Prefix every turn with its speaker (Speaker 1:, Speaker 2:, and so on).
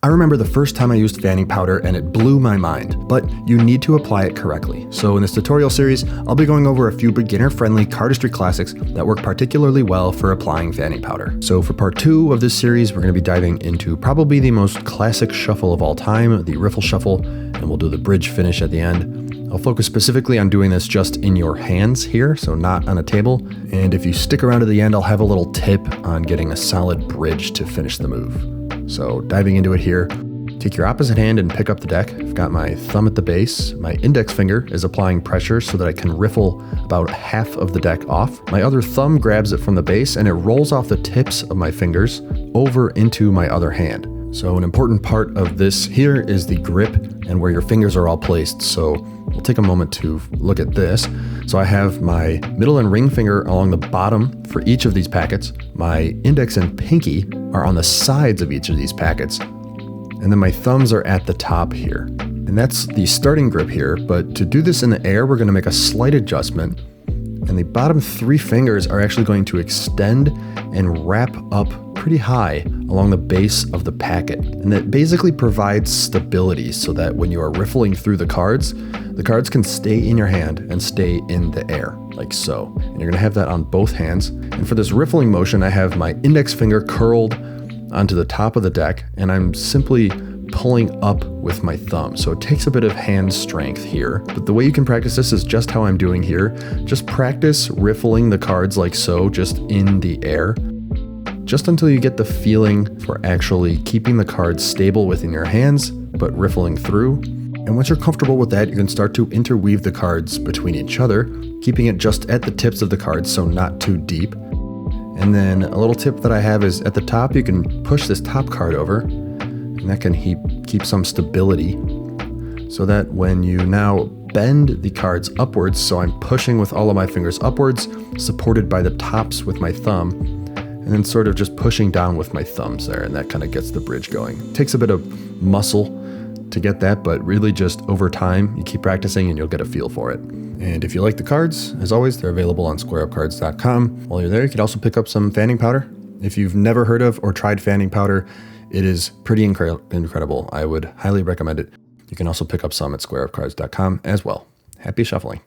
Speaker 1: I remember the first time I used fanning powder and it blew my mind, but you need to apply it correctly. So in this tutorial series, I'll be going over a few beginner-friendly cardistry classics that work particularly well for applying fanning powder. So for part 2 of this series, we're going to be diving into probably the most classic shuffle of all time, the Riffle Shuffle, and we'll do the bridge finish at the end. I'll focus specifically on doing this just in your hands here, so not on a table. And if you stick around to the end, I'll have a little tip on getting a solid bridge to finish the move. So diving into it here, take your opposite hand and pick up the deck. I've got my thumb at the base. My index finger is applying pressure so that I can riffle about half of the deck off. My other thumb grabs it from the base and it rolls off the tips of my fingers over into my other hand. So an important part of this here is the grip and where your fingers are all placed. So we'll take a moment to look at this. So I have my middle and ring finger along the bottom for each of these packets. My index and pinky are on the sides of each of these packets. And then my thumbs are at the top here. And that's the starting grip here. But to do this in the air, we're going to make a slight adjustment. And the bottom 3 fingers are actually going to extend and wrap up pretty high along the base of the packet. And that basically provides stability so that when you are riffling through the cards can stay in your hand and stay in the air, like so. And you're gonna have that on both hands. And for this riffling motion, I have my index finger curled onto the top of the deck, and I'm simply pulling up with my thumb. So it takes a bit of hand strength here, but the way you can practice this is just how I'm doing here. Just practice riffling the cards like so, just in the air, just until you get the feeling for actually keeping the cards stable within your hands, but riffling through. And once you're comfortable with that, you can start to interweave the cards between each other, keeping it just at the tips of the cards, so not too deep. And then a little tip that I have is at the top, you can push this top card over, and that can keep some stability so that when you now bend the cards upwards, so I'm pushing with all of my fingers upwards, supported by the tops with my thumb, and then sort of just pushing down with my thumbs there, and that kind of gets the bridge going. It takes a bit of muscle to get that, but really just over time, you keep practicing and you'll get a feel for it. And if you like the cards, as always, they're available on squareupcards.com. While you're there, you can also pick up some fanning powder. If you've never heard of or tried fanning powder, it is pretty incredible. I would highly recommend it. You can also pick up some at squareupcards.com as well. Happy shuffling.